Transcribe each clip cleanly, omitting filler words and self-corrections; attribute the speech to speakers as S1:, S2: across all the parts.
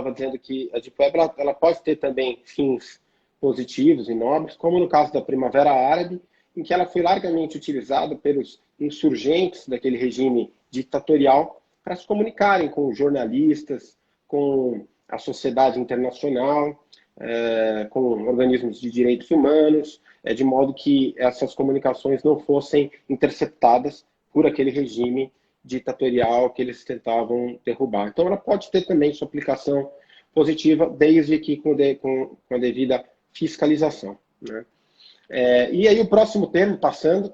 S1: estava dizendo que a Deep Web ela pode ter também fins positivos e nobres, como no caso da Primavera Árabe, em que ela foi largamente utilizada pelos insurgentes daquele regime ditatorial para se comunicarem com jornalistas, com a sociedade internacional, com organismos de direitos humanos, de modo que essas comunicações não fossem interceptadas por aquele regime ditatorial que eles tentavam derrubar. Então, ela pode ter também sua aplicação positiva, desde que com a devida fiscalização, né? E aí o próximo termo, passando,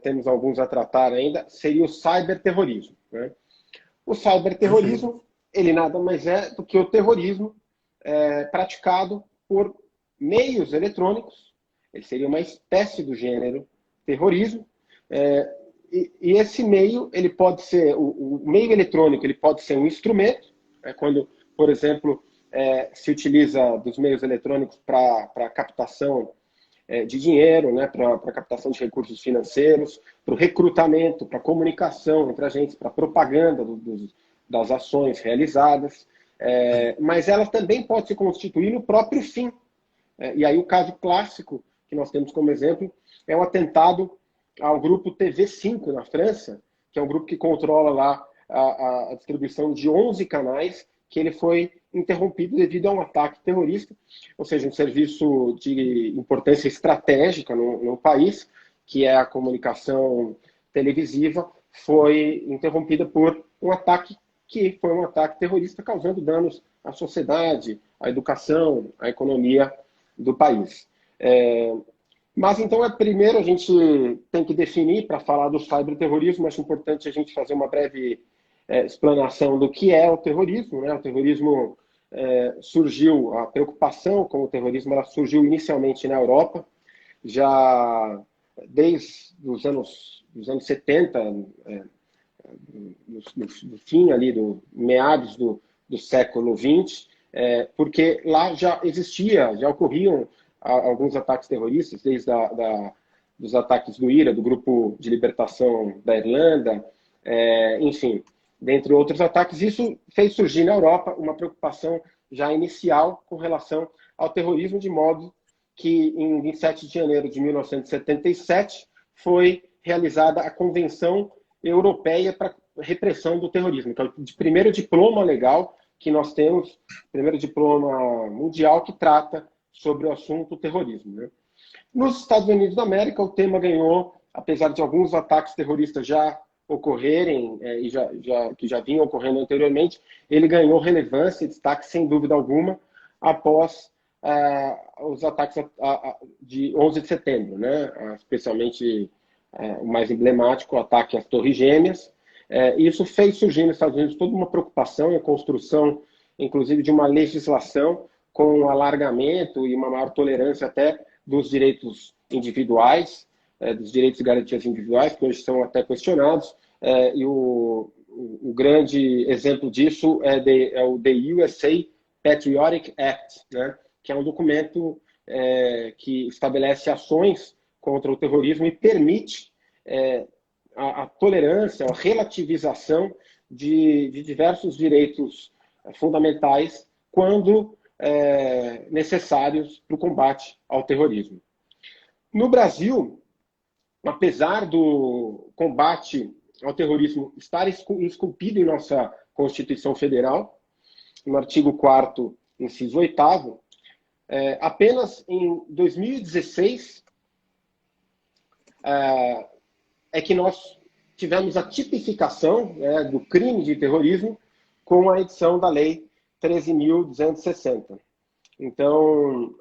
S1: temos alguns a tratar ainda, seria o cyberterrorismo, né? O cyberterrorismo, ele nada mais é do que o terrorismo praticado por meios eletrônicos. Ele seria uma espécie do gênero terrorismo. E esse meio, ele pode ser, o meio eletrônico, ele pode ser um instrumento, quando, por exemplo, se utiliza dos meios eletrônicos para captação de dinheiro, né, para captação de recursos financeiros, para o recrutamento, para a comunicação entre agentes, para a propaganda das ações realizadas, mas ela também pode se constituir no próprio fim. E aí o caso clássico que nós temos como exemplo é o atentado ao grupo TV5 na França, que é um grupo que controla lá a distribuição de 11 canais, que ele foi interrompido devido a um ataque terrorista, ou seja, um serviço de importância estratégica no país, que é a comunicação televisiva, foi interrompida por um ataque que foi um ataque terrorista, causando danos à sociedade, à educação, à economia do país. Mas então, primeiro a gente tem que definir, para falar do cyberterrorismo, acho importante a gente fazer uma breve explanação do que é o terrorismo, né? O terrorismo surgiu, a preocupação com o terrorismo ela surgiu inicialmente na Europa, já desde os anos 70, no fim ali, meados do século XX, porque lá já ocorriam alguns ataques terroristas, desde dos ataques do IRA, do Grupo de Libertação da Irlanda, enfim, dentre outros ataques. Isso fez surgir na Europa uma preocupação já inicial com relação ao terrorismo, de modo que em 27 de janeiro de 1977 foi realizada a Convenção Europeia para Repressão do Terrorismo, que é o primeiro diploma legal que nós temos, primeiro diploma mundial que trata sobre o assunto terrorismo, né? Nos Estados Unidos da América, o tema ganhou, apesar de alguns ataques terroristas já ocorrerem, que já vinham ocorrendo anteriormente, ele ganhou relevância e destaque, sem dúvida alguma, após os ataques de 11 de setembro, né? Especialmente o mais emblemático, o ataque às Torres Gêmeas. Isso fez surgir nos Estados Unidos toda uma preocupação e a construção, inclusive, de uma legislação com alargamento e uma maior tolerância até dos direitos individuais, dos direitos e garantias individuais, que hoje são até questionados. E o grande exemplo disso é o The USA Patriotic Act, né, que é um documento que estabelece ações contra o terrorismo e permite a tolerância, a relativização de diversos direitos fundamentais quando necessários para o combate ao terrorismo. No Brasil, apesar do combate ao terrorismo estar esculpido em nossa Constituição Federal, no artigo 4º, inciso 8º, apenas em 2016 que nós tivemos a tipificação do crime de terrorismo com a edição da Lei 13.260. Então,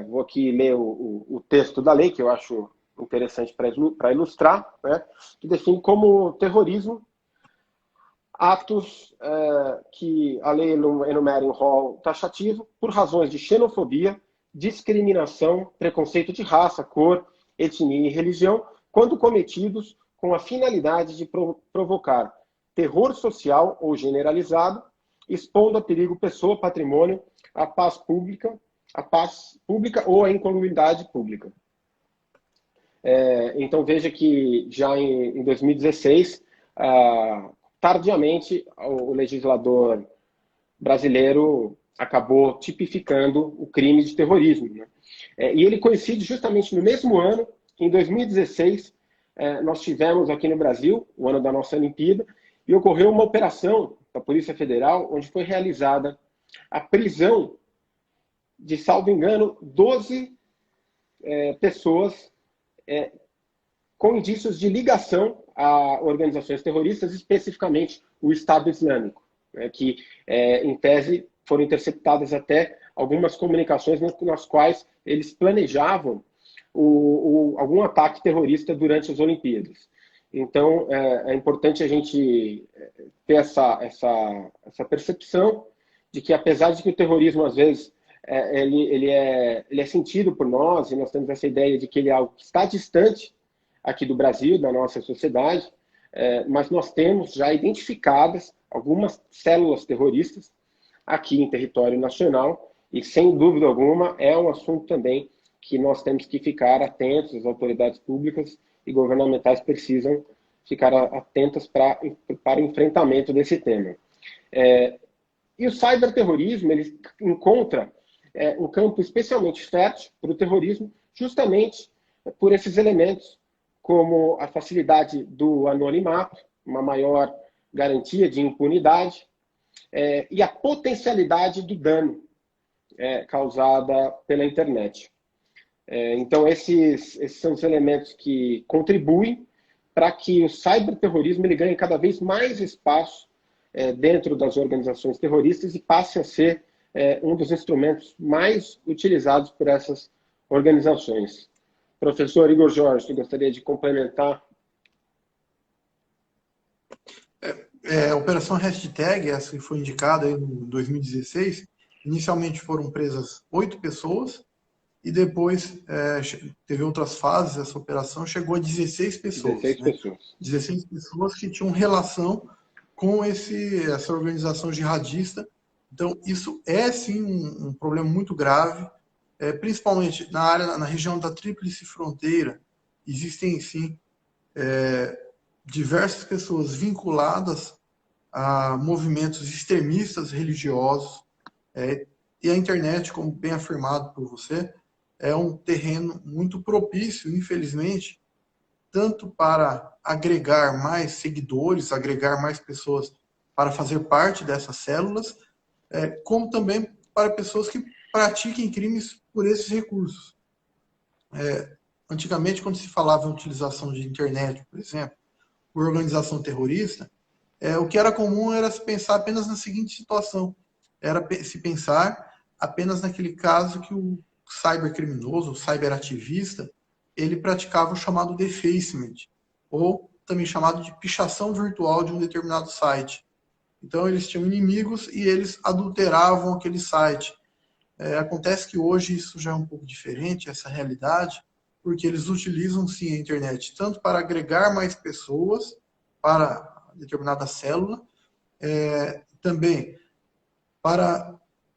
S1: vou aqui ler o texto da lei, que eu acho interessante para ilustrar, né, que define como terrorismo atos que a lei enumera em rol taxativo por razões de xenofobia, discriminação, preconceito de raça, cor, etnia e religião, quando cometidos com a finalidade de provocar terror social ou generalizado, expondo a perigo pessoa, patrimônio, a paz pública ou a incolumidade pública. Então veja que já em 2016, tardiamente, o legislador brasileiro acabou tipificando o crime de terrorismo, né? E ele coincide justamente no mesmo ano, em 2016, nós tivemos aqui no Brasil, o ano da nossa Olimpíada, e ocorreu uma operação da Polícia Federal, onde foi realizada a prisão de, salvo engano, 12 pessoas com indícios de ligação a organizações terroristas, especificamente o Estado Islâmico, né, que, em tese, foram interceptadas até algumas comunicações nas quais eles planejavam algum ataque terrorista durante as Olimpíadas. Então, é importante a gente ter essa percepção de que, apesar de que o terrorismo, às vezes, ele é sentido por nós, e nós temos essa ideia de que ele é algo que está distante aqui do Brasil, da nossa sociedade, mas nós temos já identificadas algumas células terroristas aqui em território nacional, e, sem dúvida alguma, é um assunto também que nós temos que ficar atentos, as autoridades públicas e governamentais precisam ficar atentas para o enfrentamento desse tema. E o cyberterrorismo, ele encontra um campo especialmente fértil para o terrorismo, justamente por esses elementos, como a facilidade do anonimato, uma maior garantia de impunidade, e a potencialidade do dano causada pela internet. Então, esses são os elementos que contribuem para que o cyberterrorismo ele ganhe cada vez mais espaço dentro das organizações terroristas e passe a ser um dos instrumentos mais utilizados por essas organizações. Professor Igor Jorge, eu gostaria de complementar.
S2: A Operação Hashtag, essa que foi indicada em 2016, inicialmente foram presas 8 pessoas, e depois teve outras fases, essa operação chegou a 16 pessoas.
S1: 16 pessoas.
S2: 16 pessoas que tinham relação com essa organização jihadista. Então, isso é, sim, um problema muito grave, principalmente na região da Tríplice Fronteira. Existem, sim, diversas pessoas vinculadas a movimentos extremistas religiosos, e a internet, como bem afirmado por você, é um terreno muito propício, infelizmente, tanto para agregar mais seguidores, agregar mais pessoas para fazer parte dessas células, como também para pessoas que pratiquem crimes por esses recursos. Antigamente, quando se falava em utilização de internet, por exemplo, por organização terrorista, o que era comum era se pensar apenas na seguinte situação: era se pensar apenas naquele caso que o cybercriminoso, o cyberativista, ele praticava o chamado defacement, ou também chamado de pichação virtual de um determinado site. Então, eles tinham inimigos e eles adulteravam aquele site. Acontece que hoje isso já é um pouco diferente, essa realidade, porque eles utilizam, sim, a internet tanto para agregar mais pessoas para determinada célula, também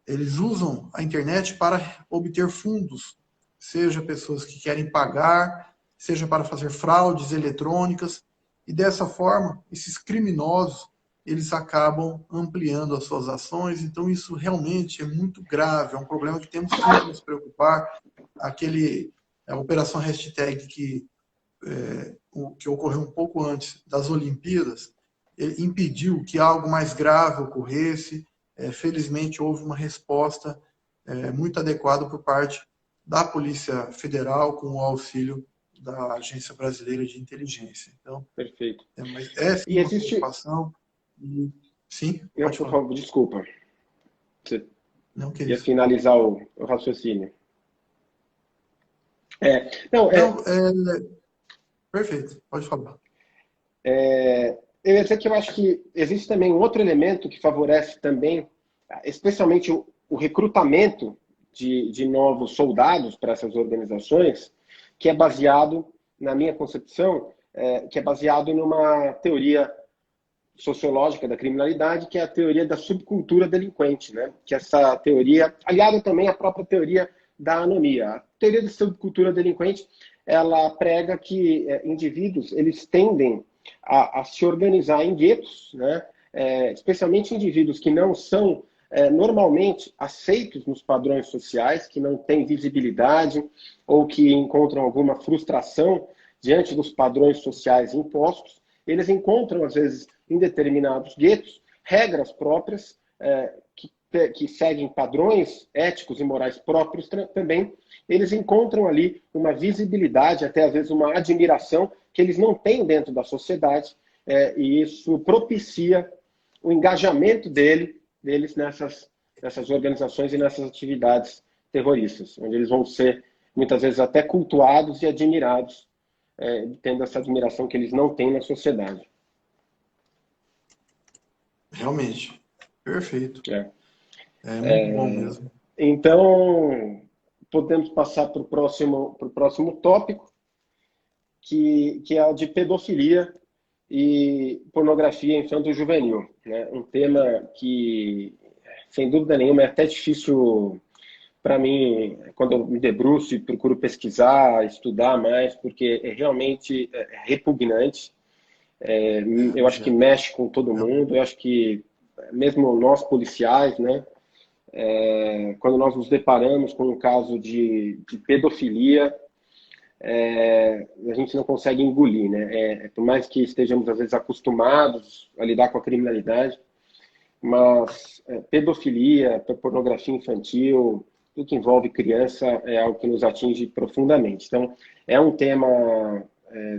S2: eles usam a internet para obter fundos, seja pessoas que querem pagar, seja para fazer fraudes eletrônicas, e dessa forma, esses criminosos, eles acabam ampliando as suas ações. Então isso realmente é muito grave, é um problema que temos que nos preocupar. A Operação Hashtag que ocorreu um pouco antes das Olimpíadas, impediu que algo mais grave ocorresse. Felizmente houve uma resposta muito adequada por parte da Polícia Federal, com o auxílio da Agência Brasileira de Inteligência. Então,
S1: perfeito.
S2: Mas essa é uma preocupação. Sim,
S1: pode falar. Por favor, desculpa. Você
S2: não, que
S1: ia
S2: isso.
S1: finalizar o raciocínio.
S2: Perfeito, pode falar.
S1: Eu ia dizer que eu acho que existe também um outro elemento que favorece também, especialmente o recrutamento de novos soldados para essas organizações, que é baseado, na minha concepção, que é baseado numa teoria sociológica da criminalidade, que é a teoria da subcultura delinquente, né? Que essa teoria, aliada também à própria teoria da anomia. A teoria da subcultura delinquente, ela prega que indivíduos, eles tendem a se organizar em guetos, né? Especialmente indivíduos que não são normalmente aceitos nos padrões sociais, que não têm visibilidade ou que encontram alguma frustração diante dos padrões sociais impostos. Eles encontram, às vezes, em determinados guetos, regras próprias que seguem padrões éticos e morais próprios também. Eles encontram ali uma visibilidade, até às vezes uma admiração que eles não têm dentro da sociedade, e isso propicia o engajamento deles nessas organizações e nessas atividades terroristas, onde eles vão ser, muitas vezes, até cultuados e admirados, tendo essa admiração que eles não têm na sociedade.
S2: Realmente. Perfeito. Muito bom mesmo.
S1: Então, podemos passar para o próximo tópico, que é o de pedofilia e pornografia infanto-juvenil, né? Um tema que, sem dúvida nenhuma, é até difícil para mim, quando eu me debruço e procuro pesquisar, estudar mais, porque realmente repugnante. Eu acho que mexe com todo mundo. Eu acho que mesmo nós policiais, né, quando nós nos deparamos com um caso de pedofilia, a gente não consegue engolir, né? Por mais que estejamos às vezes acostumados a lidar com a criminalidade, mas pedofilia, pornografia infantil, tudo que envolve criança é algo que nos atinge profundamente. Então, é um tema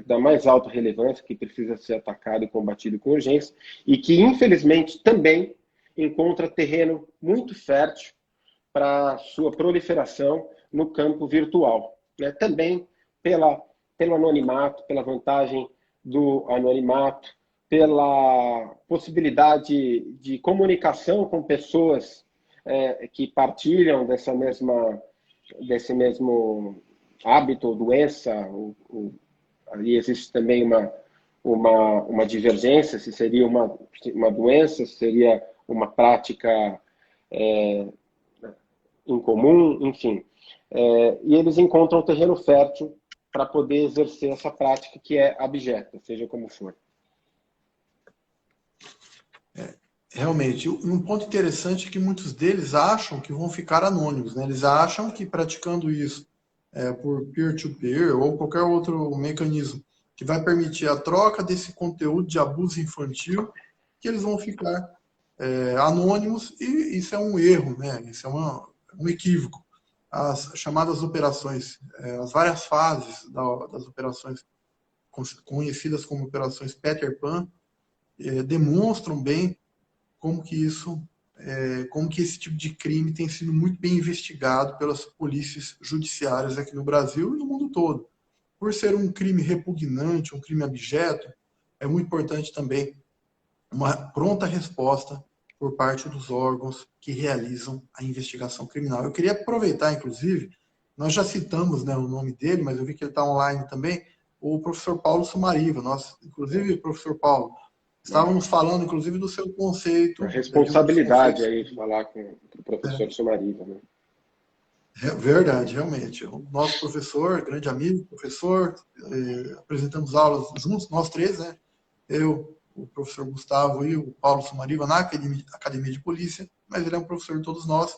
S1: da mais alta relevância que precisa ser atacado e combatido com urgência e que, infelizmente, também encontra terreno muito fértil para sua proliferação no campo virtual, né? Também pelo anonimato, pela vantagem do anonimato, pela possibilidade de comunicação com pessoas que partilham desse mesmo hábito ou doença. Ali existe também uma divergência, se seria uma doença, se seria uma prática incomum, enfim. E eles encontram terreno fértil para poder exercer essa prática que é abjeta, seja como for.
S2: Realmente, um ponto interessante é que muitos deles acham que vão ficar anônimos, né? Eles acham que praticando isso por peer-to-peer ou qualquer outro mecanismo que vai permitir a troca desse conteúdo de abuso infantil, que eles vão ficar anônimos, e isso é um erro, né? Isso é um equívoco. As chamadas operações, as várias fases das operações conhecidas como operações Peter Pan, demonstram bem como que esse tipo de crime tem sido muito bem investigado pelas polícias judiciárias aqui no Brasil e no mundo todo. Por ser um crime repugnante, um crime abjeto, é muito importante também uma pronta resposta por parte dos órgãos que realizam a investigação criminal. Eu queria aproveitar, inclusive, nós já citamos, né, o nome dele, mas eu vi que ele está online também, o professor Paulo Sumariva. Inclusive, professor Paulo, estávamos falando, inclusive, do seu conceito.
S1: A responsabilidade aí de falar com o professor Sumariva, né?
S2: Verdade, realmente. O nosso professor, grande amigo, professor, apresentamos aulas juntos, nós três, né? Eu, o professor Gustavo e o Paulo Sumariva na Academia de Polícia, mas ele é um professor de todos nós,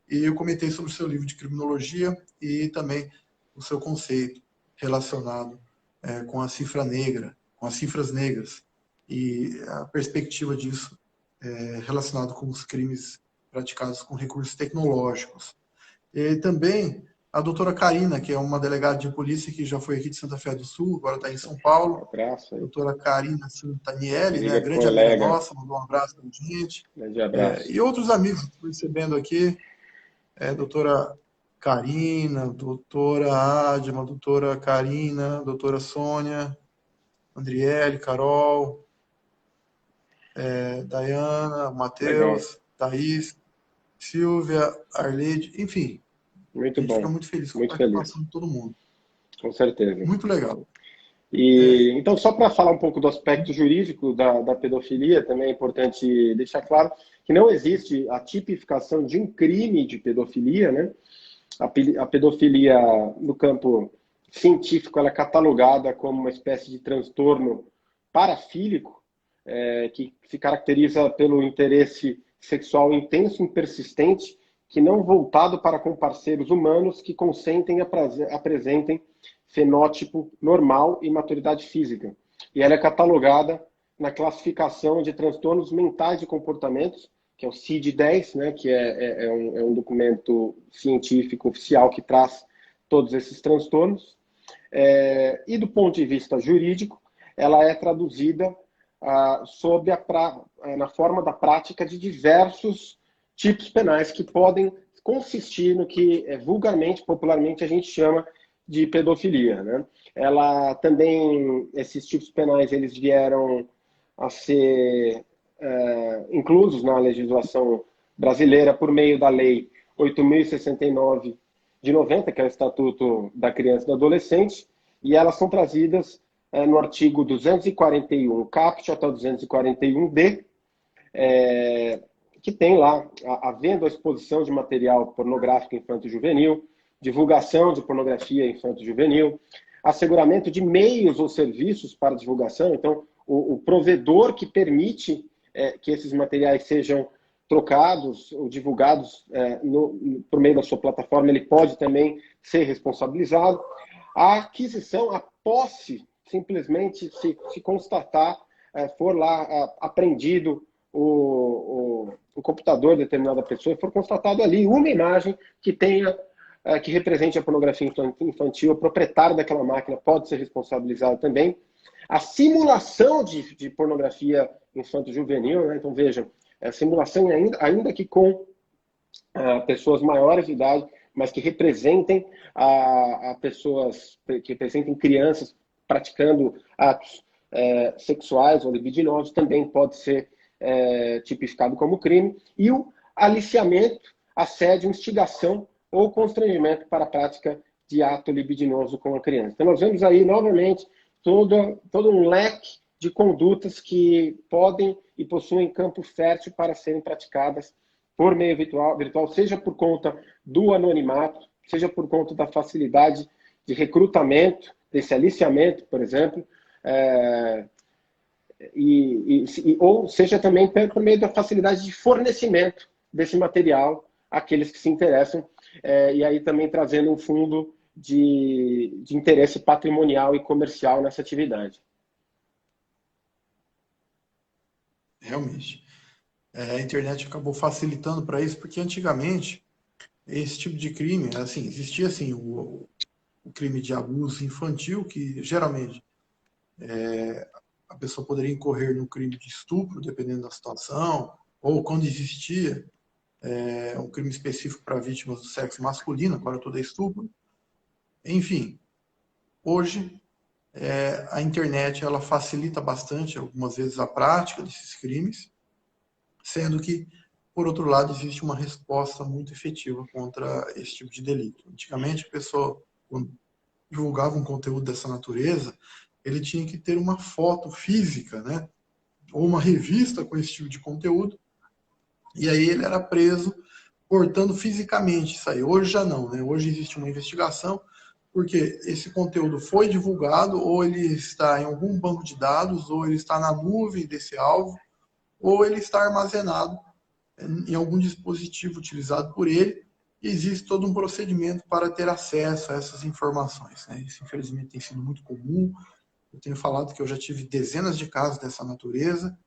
S2: e eu comentei sobre o seu livro de criminologia e também o seu conceito relacionado com a cifra negra, com as cifras negras, e a perspectiva disso relacionado com os crimes praticados com recursos tecnológicos. E também a doutora Karina, que é uma delegada de polícia que já foi aqui de Santa Fé do Sul, agora está em São Paulo.
S1: Um abraço aí.
S2: Doutora Karina Santanielli, né, grande
S1: colega.
S2: amiga nossa, mandou um abraço para a gente.
S1: Grande abraço.
S2: E outros amigos que estou recebendo aqui, doutora Karina, doutora Adma, doutora Karina, doutora Sônia, Andriele, Carol, Dayana, Matheus, Thaís, Silvia, Arleide, enfim.
S1: Muito
S2: a gente
S1: bom.
S2: fica muito feliz com a participação de todo mundo.
S1: Com certeza.
S2: Muito legal.
S1: Então, só para falar um pouco do aspecto jurídico da pedofilia, também é importante deixar claro que não existe a tipificação de um crime de pedofilia, né? A pedofilia, no campo científico, ela é catalogada como uma espécie de transtorno parafílico, que se caracteriza pelo interesse sexual intenso e persistente que não voltado para com parceiros humanos que consentem e apresentem fenótipo normal e maturidade física. E ela é catalogada na classificação de transtornos mentais de comportamentos, que é o CID-10, né, que é um documento científico oficial que traz todos esses transtornos. E do ponto de vista jurídico, ela é traduzida na forma da prática de diversos tipos penais que podem consistir no que vulgarmente, popularmente, a gente chama de pedofilia, né? Ela também, esses tipos penais, eles vieram a ser inclusos na legislação brasileira por meio da Lei 8.069 de 90, que é o Estatuto da Criança e do Adolescente, e elas são trazidas no artigo 241 caput até o 241d, que tem lá, havendo a exposição de material pornográfico infanto-juvenil, divulgação de pornografia infanto-juvenil, asseguramento de meios ou serviços para divulgação. Então, o provedor que permite que esses materiais sejam trocados ou divulgados por meio da sua plataforma, ele pode também ser responsabilizado. A aquisição, a posse, simplesmente se constatar, for lá apreendido o computador de determinada pessoa e for constatado ali uma imagem que tenha que represente a pornografia infantil, o proprietário daquela máquina pode ser responsabilizado também. A simulação de pornografia infanto-juvenil, né? Então vejam, a simulação ainda que com pessoas maiores de idade, mas que representem pessoas, que representem crianças praticando atos sexuais ou libidinosos, também pode ser tipificado como crime. E o aliciamento, assédio, instigação ou constrangimento para a prática de ato libidinoso com a criança. Então nós vemos aí, novamente, todo um leque de condutas que podem e possuem campo fértil para serem praticadas por meio virtual, seja por conta do anonimato, seja por conta da facilidade de recrutamento, desse aliciamento, por exemplo, ou seja também por meio da facilidade de fornecimento desse material àqueles que se interessam, e aí também trazendo um fundo de interesse patrimonial e comercial nessa atividade.
S2: Realmente. A internet acabou facilitando para isso, porque antigamente esse tipo de crime, assim, existia assim, o crime de abuso infantil, que geralmente a pessoa poderia incorrer no crime de estupro, dependendo da situação, ou quando existia um crime específico para vítimas do sexo masculino, agora tudo é estupro. Enfim, hoje a internet ela facilita bastante, algumas vezes, a prática desses crimes, sendo que, por outro lado, existe uma resposta muito efetiva contra esse tipo de delito. Antigamente, a pessoa, quando divulgava um conteúdo dessa natureza, ele tinha que ter uma foto física, né? Ou uma revista com esse tipo de conteúdo, e aí ele era preso portando fisicamente isso aí. Hoje já não, né? Hoje existe uma investigação, porque esse conteúdo foi divulgado, ou ele está em algum banco de dados, ou ele está na nuvem desse alvo, ou ele está armazenado em algum dispositivo utilizado por ele, e existe todo um procedimento para ter acesso a essas informações, né? Isso, infelizmente, tem sido muito comum. Eu tenho falado que eu já tive dezenas de casos dessa natureza.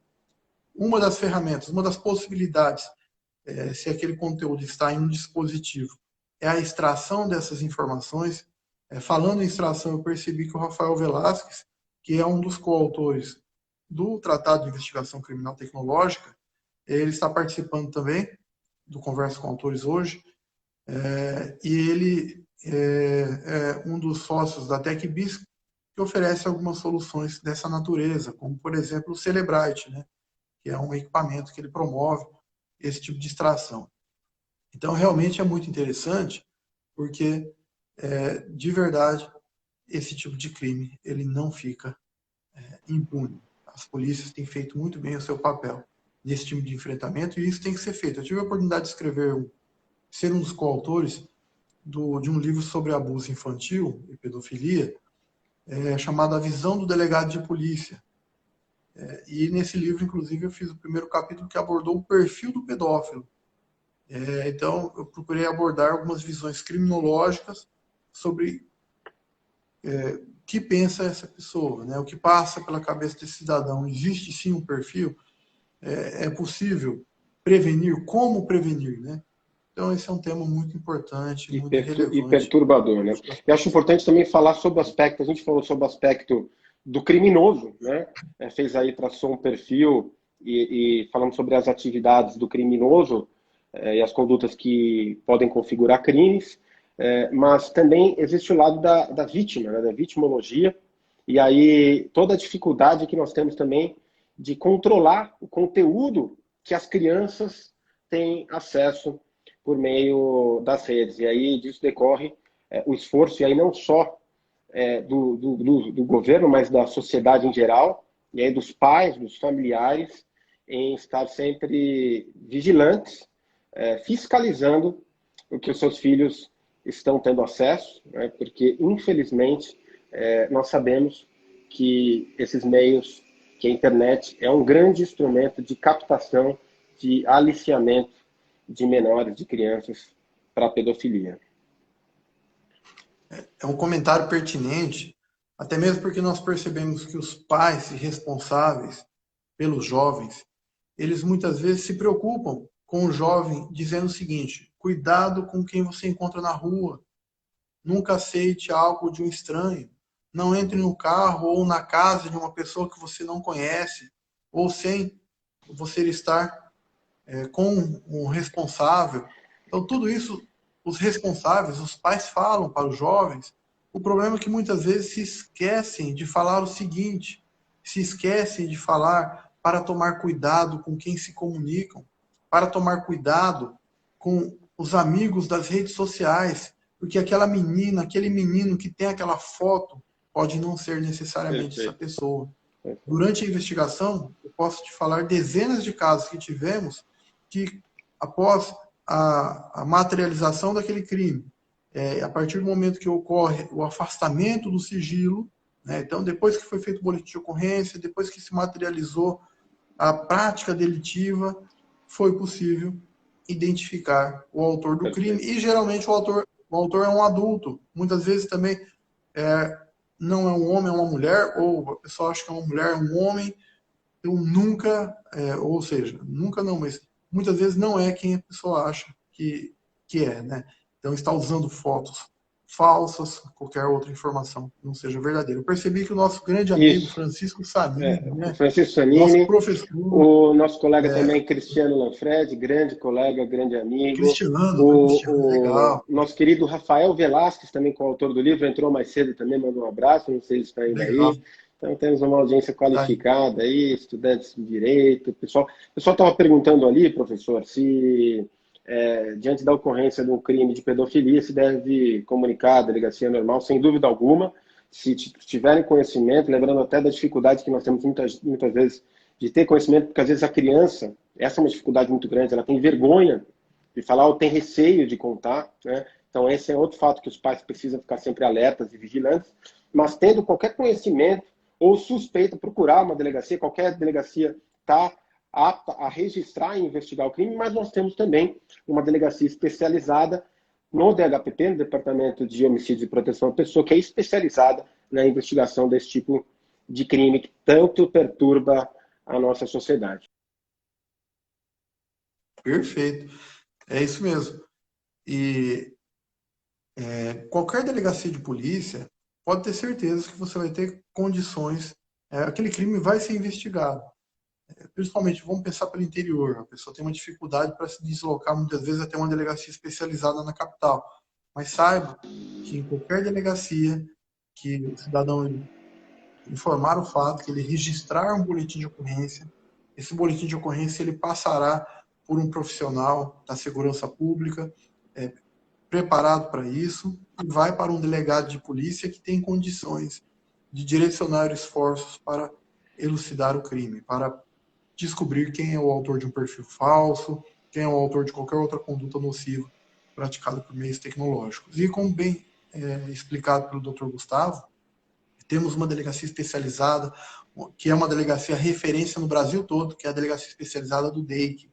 S2: Uma das ferramentas, uma das possibilidades, se aquele conteúdo está em um dispositivo, é a extração dessas informações. Falando em extração, eu percebi que o Rafael Velasquez, que é um dos coautores do Tratado de Investigação Criminal Tecnológica, ele está participando também do Conversa com Autores hoje, e ele é um dos sócios da TechBiz, que oferece algumas soluções dessa natureza, como, por exemplo, o Celebrite, né, que é um equipamento que ele promove esse tipo de extração. Então, realmente é muito interessante, porque, de verdade, esse tipo de crime ele não fica impune. As polícias têm feito muito bem o seu papel nesse tipo de enfrentamento, e isso tem que ser feito. Eu tive a oportunidade de ser um dos coautores de um livro sobre abuso infantil e pedofilia, chamado A Visão do Delegado de Polícia. E nesse livro, inclusive, eu fiz o primeiro capítulo que abordou o perfil do pedófilo. Então, eu procurei abordar algumas visões criminológicas sobre o que pensa essa pessoa, né? O que passa pela cabeça desse cidadão. Existe sim um perfil? É possível prevenir? Como prevenir, né? Então, esse é um tema muito importante, muito
S1: E
S2: relevante.
S1: perturbador, né? Eu acho importante também falar sobre o aspecto, a gente falou sobre o aspecto do criminoso, né? Traçou um perfil e falamos sobre as atividades do criminoso e as condutas que podem configurar crimes, mas também existe o lado da vítima, né? Da vitimologia, e aí toda a dificuldade que nós temos também de controlar o conteúdo que as crianças têm acesso por meio das redes. E aí disso decorre o esforço, e aí não só do governo, mas da sociedade em geral, e aí dos pais, dos familiares, em estar sempre vigilantes, fiscalizando o que os seus filhos estão tendo acesso, né? Porque, infelizmente, nós sabemos que esses meios, que a internet é um grande instrumento de captação, de aliciamento de menores, de crianças, para a pedofilia.
S2: É um comentário pertinente, até mesmo porque nós percebemos que os pais responsáveis pelos jovens, eles muitas vezes se preocupam com o jovem dizendo o seguinte: cuidado com quem você encontra na rua, nunca aceite algo de um estranho, não entre no carro ou na casa de uma pessoa que você não conhece, ou sem você estar com um responsável. Então, tudo isso, os responsáveis, os pais falam para os jovens. O problema é que muitas vezes se esquecem de falar o seguinte, se esquecem de falar para tomar cuidado com quem se comunicam, para tomar cuidado com os amigos das redes sociais, porque aquela menina, aquele menino que tem aquela foto pode não ser necessariamente essa
S1: Perfeito.
S2: pessoa. Durante a investigação, eu posso te falar dezenas de casos que tivemos que, após a materialização daquele crime, a partir do momento que ocorre o afastamento do sigilo, né, então, depois que foi feito o boletim de ocorrência, depois que se materializou a prática delitiva, foi possível identificar o autor do crime. E, geralmente, o autor é um adulto. Muitas vezes também não é um homem, é uma mulher, ou a pessoa acha que é uma mulher, é um homem. Eu nunca, ou seja, nunca não, mas muitas vezes não é quem a pessoa acha que é, né? Então está usando fotos falsas, qualquer outra informação que não seja verdadeira. Eu percebi que o nosso grande amigo
S1: Isso.
S2: Francisco Sanini,
S1: O
S2: né?
S1: Francisco
S2: Nosso
S1: Sanini,
S2: professor,
S1: o nosso colega também, Cristiano Lanfred, grande colega, grande amigo.
S2: Cristiano, né? Cristiano,
S1: O
S2: legal.
S1: nosso querido Rafael Velasquez, também coautor do livro, entrou mais cedo também, mandou um abraço, não sei se está ainda
S2: Legal.
S1: aí. Então temos uma audiência
S2: Tá aí.
S1: qualificada aí, estudantes de direito. O pessoal estava perguntando ali, professor, se diante da ocorrência de um crime de pedofilia se deve comunicar a delegacia normal, sem dúvida alguma. Se tiverem conhecimento, lembrando até da dificuldade que nós temos muitas vezes de ter conhecimento, porque às vezes a criança, essa é uma dificuldade muito grande, ela tem vergonha de falar ou tem receio de contar, né? Então esse é outro fato que os pais precisam ficar sempre alertas e vigilantes, mas tendo qualquer conhecimento ou suspeita, procurar uma delegacia, qualquer delegacia está apta a registrar e investigar o crime, mas nós temos também uma delegacia especializada no DHPP, no Departamento de Homicídio e Proteção à Pessoa, que é especializada na investigação desse tipo de crime que tanto perturba a nossa sociedade.
S2: Perfeito. É isso mesmo. E qualquer delegacia de polícia pode ter certeza que você vai ter condições, aquele crime vai ser investigado. Principalmente, vamos pensar pelo interior, a pessoa tem uma dificuldade para se deslocar, muitas vezes até uma delegacia especializada na capital. Mas saiba que em qualquer delegacia que o cidadão informar o fato, que ele registrar um boletim de ocorrência, esse boletim de ocorrência ele passará por um profissional da segurança pública, preparado para isso, e vai para um delegado de polícia que tem condições de direcionar esforços para elucidar o crime, para descobrir quem é o autor de um perfil falso, quem é o autor de qualquer outra conduta nociva praticada por meios tecnológicos. E como bem explicado pelo Dr. Gustavo, temos uma delegacia especializada, que é uma delegacia referência no Brasil todo, que é a delegacia especializada do DEIC.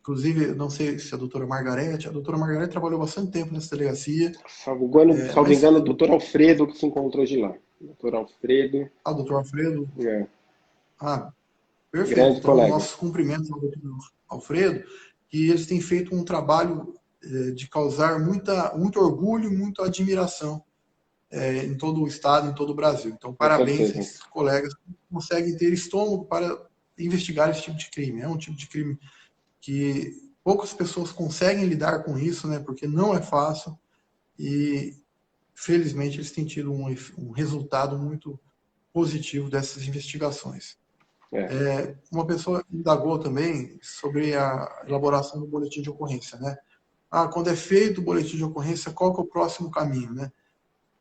S2: Inclusive, não sei se a doutora Margarete trabalhou bastante tempo nessa delegacia.
S1: Salvo engano, o doutor Alfredo que se encontrou de lá. Doutor Alfredo.
S2: Ah, doutor Alfredo? Ah, perfeito.
S1: Grande
S2: Então,
S1: colega.
S2: nossos cumprimentos ao doutor Alfredo, que eles têm feito um trabalho de causar muito orgulho e muita admiração em todo o estado, em todo o Brasil. Então, parabéns a esses colegas que conseguem ter estômago para investigar esse tipo de crime. É um tipo de crime que poucas pessoas conseguem lidar com isso, né? Porque não é fácil e, felizmente, eles têm tido um resultado muito positivo dessas investigações. Uma pessoa indagou também sobre a elaboração do boletim de ocorrência, né? Quando é feito o boletim de ocorrência, qual que é o próximo caminho, né?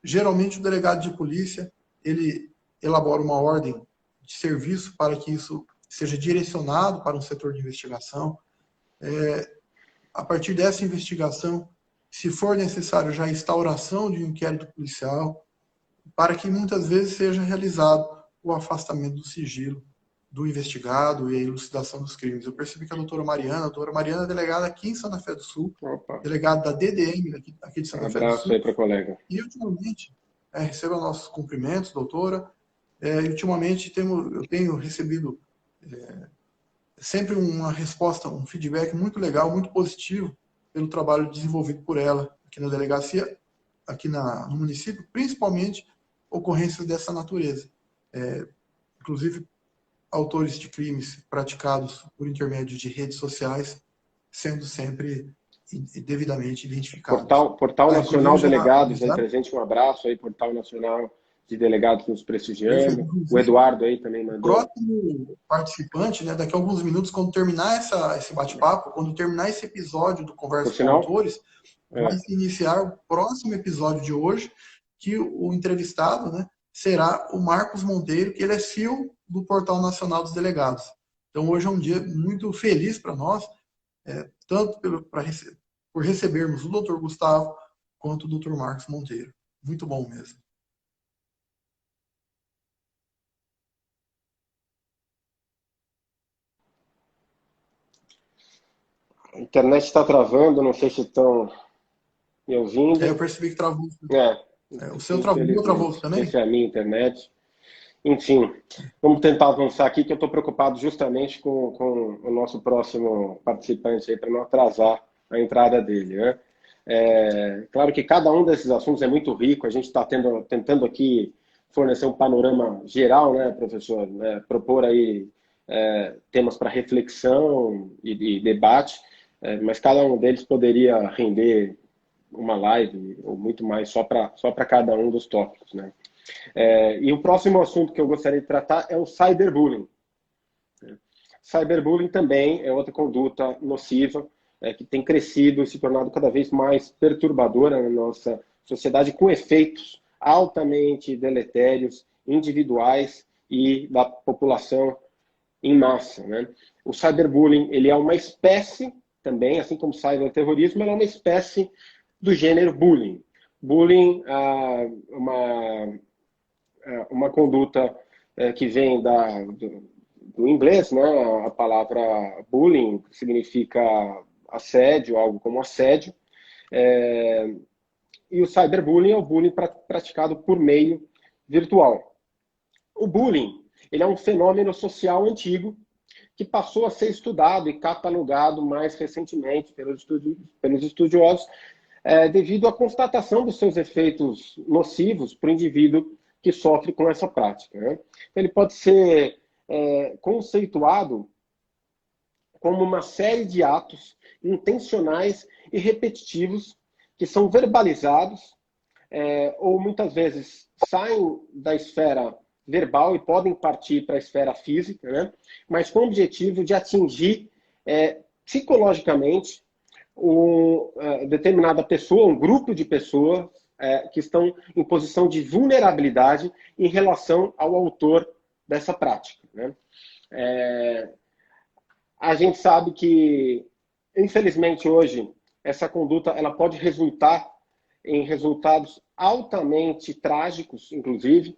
S2: Geralmente, o delegado de polícia, ele elabora uma ordem de serviço para que isso seja direcionado para um setor de investigação. A partir dessa investigação, se for necessário, já a instauração de um inquérito policial, para que muitas vezes seja realizado o afastamento do sigilo do investigado e a elucidação dos crimes. Eu percebi que a doutora Mariana é delegada aqui em Santa Fé do Sul, delegada da DDM aqui de Santa Fé do Sul.
S1: Abraço aí para a colega.
S2: E, ultimamente, receba nossos cumprimentos, doutora. E, ultimamente, eu tenho recebido sempre uma resposta, um feedback muito legal, muito positivo pelo trabalho desenvolvido por ela aqui na delegacia, aqui no município, principalmente ocorrências dessa natureza. Inclusive, autores de crimes praticados por intermédio de redes sociais sendo sempre devidamente identificados.
S1: Portal Nacional Delegados, aí presente, um abraço aí, Portal Nacional de Delegados nos prestigiando. O Eduardo aí também mandou.
S2: O próximo participante, né, daqui a alguns minutos, quando terminar esse bate-papo, quando terminar esse episódio do Conversa com Autores, vai se iniciar o próximo episódio de hoje, que o entrevistado, né, será o Marcos Monteiro, que ele é CEO do Portal Nacional dos Delegados. Então, hoje é um dia muito feliz para nós, tanto por recebermos o Dr. Gustavo, quanto o Dr. Marcos Monteiro. Muito bom mesmo.
S1: A internet está travando, não sei se estão me ouvindo.
S2: Eu percebi que travou. O seu travou também?
S1: Essa é a minha internet. Enfim, vamos tentar avançar aqui, que eu estou preocupado justamente com o nosso próximo participante aí, para não atrasar a entrada dele, né? Claro que cada um desses assuntos é muito rico, a gente está tentando aqui fornecer um panorama geral, né, professor? Propor aí temas para reflexão e debate, mas cada um deles poderia render uma live ou muito mais só para cada um dos tópicos, né? E o próximo assunto que eu gostaria de tratar é o cyberbullying. Cyberbullying também é outra conduta nociva que tem crescido e se tornado cada vez mais perturbadora na nossa sociedade, com efeitos altamente deletérios, individuais e da população em massa, né? O cyberbullying, ele é uma espécie também, assim como o cyberterrorismo, ele é uma espécie do gênero bullying. Bullying é uma conduta que vem do inglês, né? A palavra bullying significa assédio, algo como assédio. E o cyberbullying é o bullying praticado por meio virtual. O bullying, ele é um fenômeno social antigo que passou a ser estudado e catalogado mais recentemente pelos estudiosos devido à constatação dos seus efeitos nocivos para o indivíduo que sofre com essa prática, né? Ele pode ser conceituado como uma série de atos intencionais e repetitivos que são verbalizados ou muitas vezes saem da esfera verbal e podem partir para a esfera física, né? Mas com o objetivo de atingir psicologicamente determinada pessoa, um grupo de pessoas que estão em posição de vulnerabilidade em relação ao autor dessa prática, né? A gente sabe que, infelizmente, hoje, essa conduta ela pode resultar em resultados altamente trágicos, inclusive.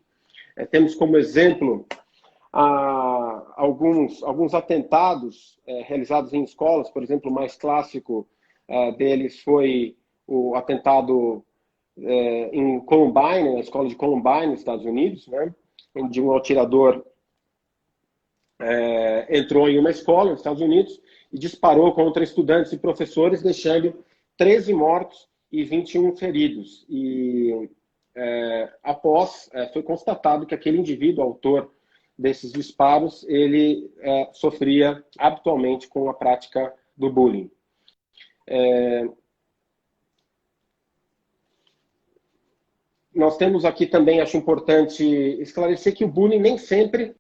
S1: Temos como exemplo alguns atentados realizados em escolas. Por exemplo, o mais clássico deles foi o atentado em Columbine, na escola de Columbine, nos Estados Unidos, né, onde um atirador entrou em uma escola nos Estados Unidos e disparou contra estudantes e professores, deixando 13 mortos e 21 feridos. E após, foi constatado que aquele indivíduo, autor desses disparos, ele sofria habitualmente com a prática do bullying. Nós temos aqui também, acho importante esclarecer que o bullying nem sempre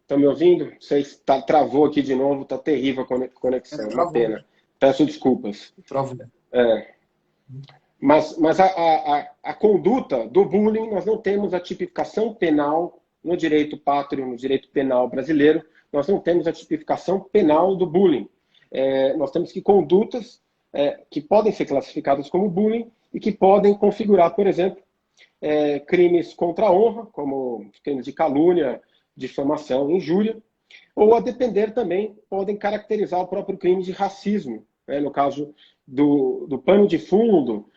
S1: Estão me ouvindo? Vocês travou aqui de novo, está terrível a conexão, uma
S2: Travou.
S1: pena. Peço desculpas.
S2: Travou.
S1: Mas a conduta do bullying, nós não temos a tipificação penal no direito pátrio, no direito penal brasileiro, nós não temos a tipificação penal do bullying. Nós temos que condutas que podem ser classificadas como bullying e que podem configurar, por exemplo, crimes contra a honra, como crimes de calúnia, difamação, injúria, ou, a depender também, podem caracterizar o próprio crime de racismo, né? No caso do pano de fundo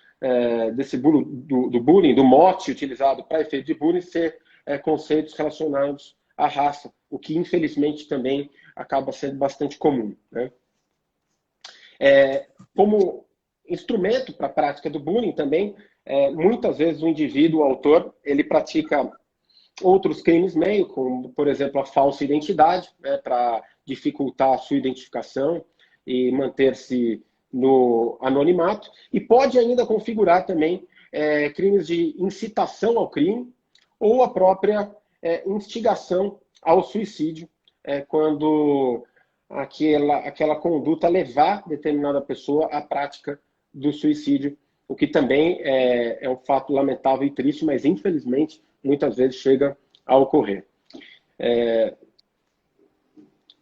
S1: do bullying, do mote utilizado para efeito de bullying, ser conceitos relacionados à raça, o que, infelizmente, também acaba sendo bastante comum, né? Como instrumento para a prática do bullying também, muitas vezes o indivíduo, o autor, ele pratica outros crimes meio, como, por exemplo, a falsa identidade, né, para dificultar a sua identificação e manter-se no anonimato, e pode ainda configurar também crimes de incitação ao crime ou a própria instigação ao suicídio, quando aquela conduta levar determinada pessoa à prática do suicídio, o que também é um fato lamentável e triste, mas infelizmente muitas vezes chega a ocorrer.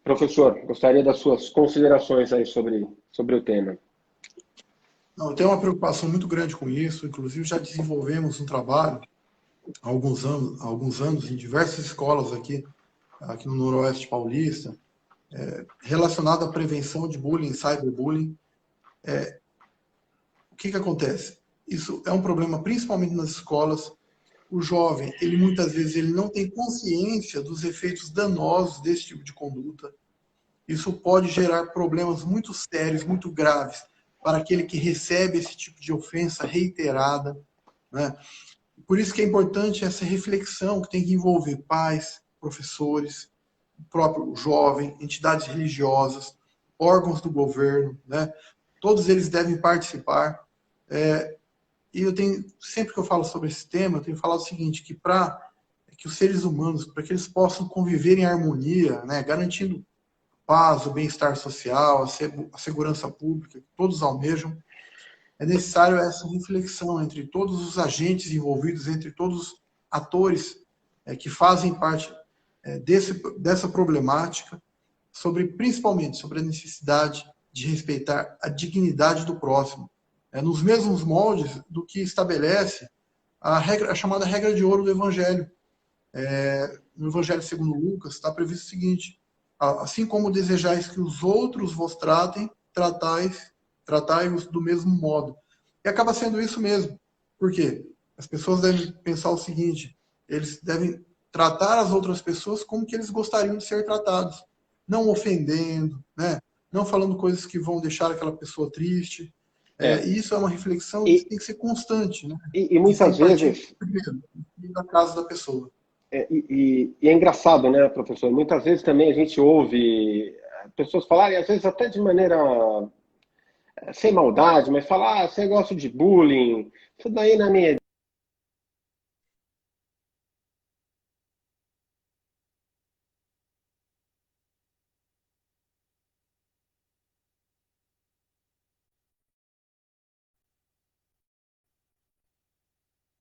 S1: Professor, gostaria das suas considerações aí sobre o tema.
S2: Não, eu tenho uma preocupação muito grande com isso, inclusive já desenvolvemos um trabalho há alguns anos em diversas escolas aqui no Noroeste Paulista, relacionado à prevenção de bullying, cyberbullying. O que acontece? Isso é um problema principalmente nas escolas. O jovem, ele muitas vezes ele não tem consciência dos efeitos danosos desse tipo de conduta. Isso pode gerar problemas muito sérios, muito graves, para aquele que recebe esse tipo de ofensa reiterada, né? Por isso que é importante essa reflexão que tem que envolver pais, professores, o próprio jovem, entidades religiosas, órgãos do governo, né? Todos eles devem participar. E eu tenho, sempre que eu falo sobre esse tema, eu tenho falado o seguinte, que para que os seres humanos, para que eles possam conviver em harmonia, né, garantindo paz, o bem-estar social, a segurança pública, que todos almejam, é necessário essa reflexão entre todos os agentes envolvidos, entre todos os atores que fazem parte dessa problemática, principalmente sobre a necessidade de respeitar a dignidade do próximo, nos mesmos moldes do que estabelece a chamada regra de ouro do Evangelho. No Evangelho segundo Lucas está previsto o seguinte: assim como desejais que os outros vos tratem, tratai-os do mesmo modo. E acaba sendo isso mesmo. Por quê? As pessoas devem pensar o seguinte: eles devem tratar as outras pessoas como que eles gostariam de ser tratados, não ofendendo, né? Não falando coisas que vão deixar aquela pessoa triste. E isso é uma reflexão que tem que ser constante, né?
S1: E muitas vezes...
S2: Primeiro, da casa da pessoa.
S1: E é engraçado, né, professor? Muitas vezes também a gente ouve pessoas falarem, às vezes até de maneira sem maldade, mas falar, você gosta de bullying, isso daí na minha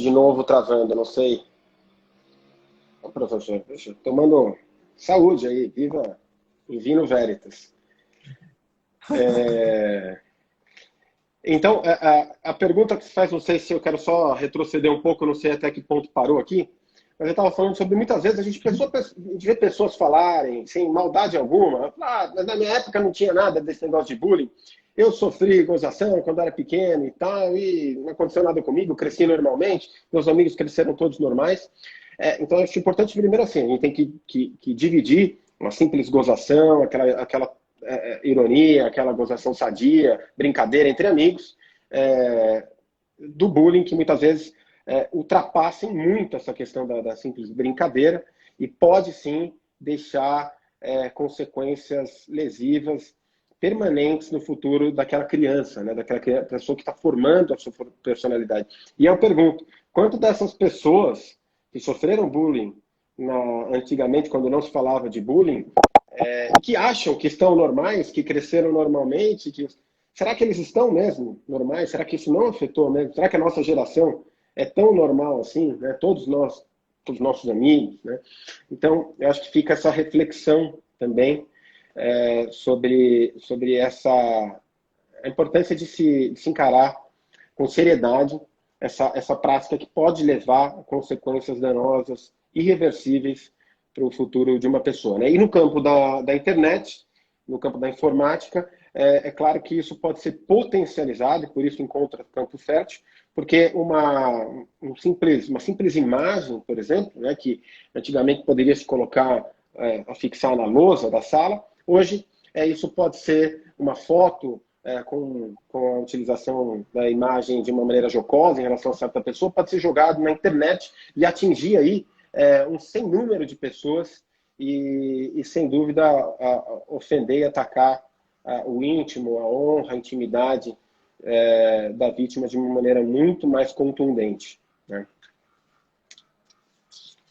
S1: de novo travando, não sei. Ô, professor, tomando saúde aí, viva em Vino Veritas. Então, a pergunta que se faz, não sei se eu quero só retroceder um pouco, não sei até que ponto parou aqui, mas eu estava falando sobre muitas vezes a gente vê pessoas falarem sem maldade alguma. Mas na minha época não tinha nada desse negócio de bullying. Eu sofri gozação quando era pequeno e tal, e não aconteceu nada comigo, cresci normalmente, meus amigos cresceram todos normais. Então, acho importante, primeiro assim, a gente tem que dividir uma simples gozação, aquela ironia, aquela gozação sadia, brincadeira entre amigos, do bullying, que muitas vezes ultrapassem muito essa questão da simples brincadeira e pode sim deixar consequências lesivas permanentes no futuro daquela criança, né? Daquela pessoa que está formando a sua personalidade. E eu pergunto, quanto dessas pessoas que sofreram bullying antigamente, quando não se falava de bullying, que acham que estão normais, que cresceram normalmente, será que eles estão mesmo normais? Será que isso não afetou mesmo? Será que a nossa geração é tão normal assim, né? Todos nós, todos os nossos amigos, né? Então, eu acho que fica essa reflexão também sobre a importância de se encarar com seriedade essa prática que pode levar a consequências danosas, irreversíveis para o futuro de uma pessoa, né? E no campo da internet, no campo da informática, claro que isso pode ser potencializado, e por isso encontra campo fértil, porque uma simples imagem, por exemplo, né, que antigamente poderia se colocar, afixar na lousa da sala, hoje isso pode ser uma foto com a utilização da imagem de uma maneira jocosa em relação a certa pessoa, pode ser jogado na internet e atingir aí um sem número de pessoas e sem dúvida, ofender e atacar o íntimo, a honra, a intimidade da vítima de uma maneira muito mais contundente, né?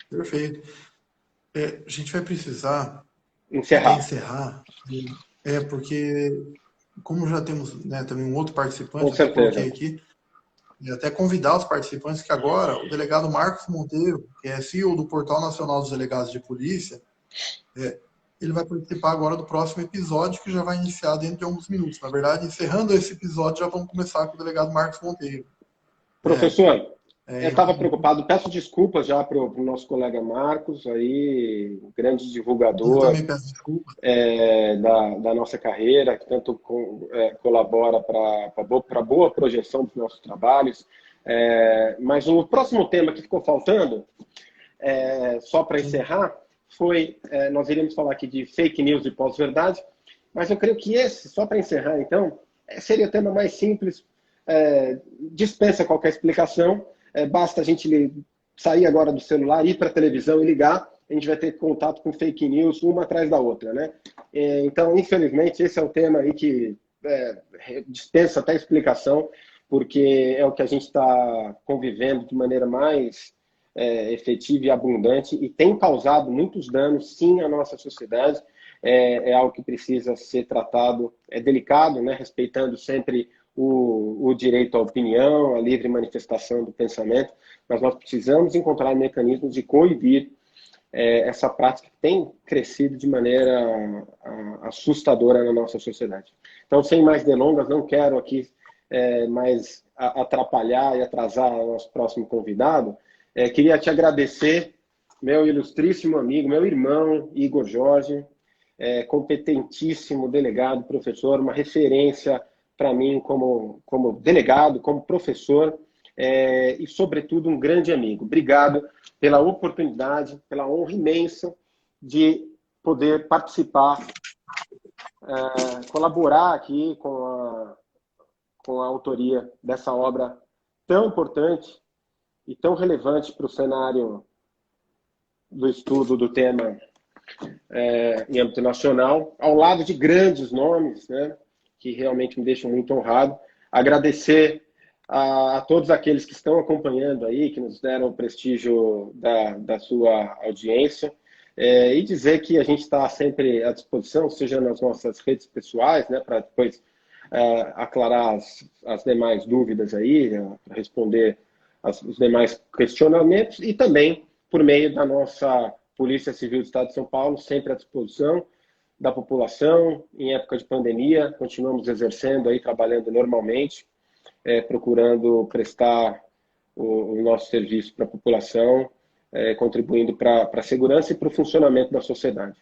S2: Perfeito. A gente vai precisar
S1: encerrar.
S2: Porque como já temos, né, também um outro participante,
S1: Com
S2: até
S1: certeza.
S2: coloquei aqui, e até convidar os participantes que agora o delegado Marcos Monteiro, que é CEO do Portal Nacional dos Delegados de Polícia, ele vai participar agora do próximo episódio, que já vai iniciar dentro de alguns minutos. Na verdade, encerrando esse episódio, já vamos começar com o delegado Marcos Monteiro.
S1: Professor, eu estava preocupado, peço desculpas já para o nosso colega Marcos, aí, grande divulgador.
S2: Eu também peço desculpas.
S1: Da nossa carreira, que tanto colabora para a boa projeção dos nossos trabalhos. Mas o próximo tema que ficou faltando, só para encerrar, nós iríamos falar aqui de fake news e pós-verdade, mas eu creio que esse, só para encerrar então, seria o tema mais simples, dispensa qualquer explicação, basta a gente sair agora do celular, ir para a televisão e ligar, a gente vai ter contato com fake news uma atrás da outra, né? Então, infelizmente, esse é o tema aí que dispensa até explicação, porque é o que a gente está convivendo de maneira mais efetiva e abundante e tem causado muitos danos, sim, à nossa sociedade. É algo que precisa ser tratado, é delicado, né? Respeitando sempre o direito à opinião, à livre manifestação do pensamento, mas nós precisamos encontrar mecanismos de coibir essa prática que tem crescido de maneira assustadora na nossa sociedade. Então, sem mais delongas, não quero aqui mais atrapalhar e atrasar o nosso próximo convidado. Queria te agradecer, meu ilustríssimo amigo, meu irmão, Igor Jorge, competentíssimo delegado, professor, uma referência para mim como delegado, como professor, e, sobretudo, um grande amigo. Obrigado pela oportunidade, pela honra imensa de poder participar, colaborar aqui com a autoria dessa obra tão importante e tão relevante para o cenário do estudo do tema em âmbito nacional, ao lado de grandes nomes, né, que realmente me deixam muito honrado. Agradecer a todos aqueles que estão acompanhando aí, que nos deram o prestígio da sua audiência, e dizer que a gente está sempre à disposição, seja nas nossas redes pessoais, né, para depois aclarar as demais dúvidas aí, para responder os demais questionamentos e também por meio da nossa Polícia Civil do Estado de São Paulo, sempre à disposição da população. Em época de pandemia, continuamos exercendo aí, trabalhando normalmente, procurando prestar o nosso serviço para a população, contribuindo para a segurança e para o funcionamento da sociedade.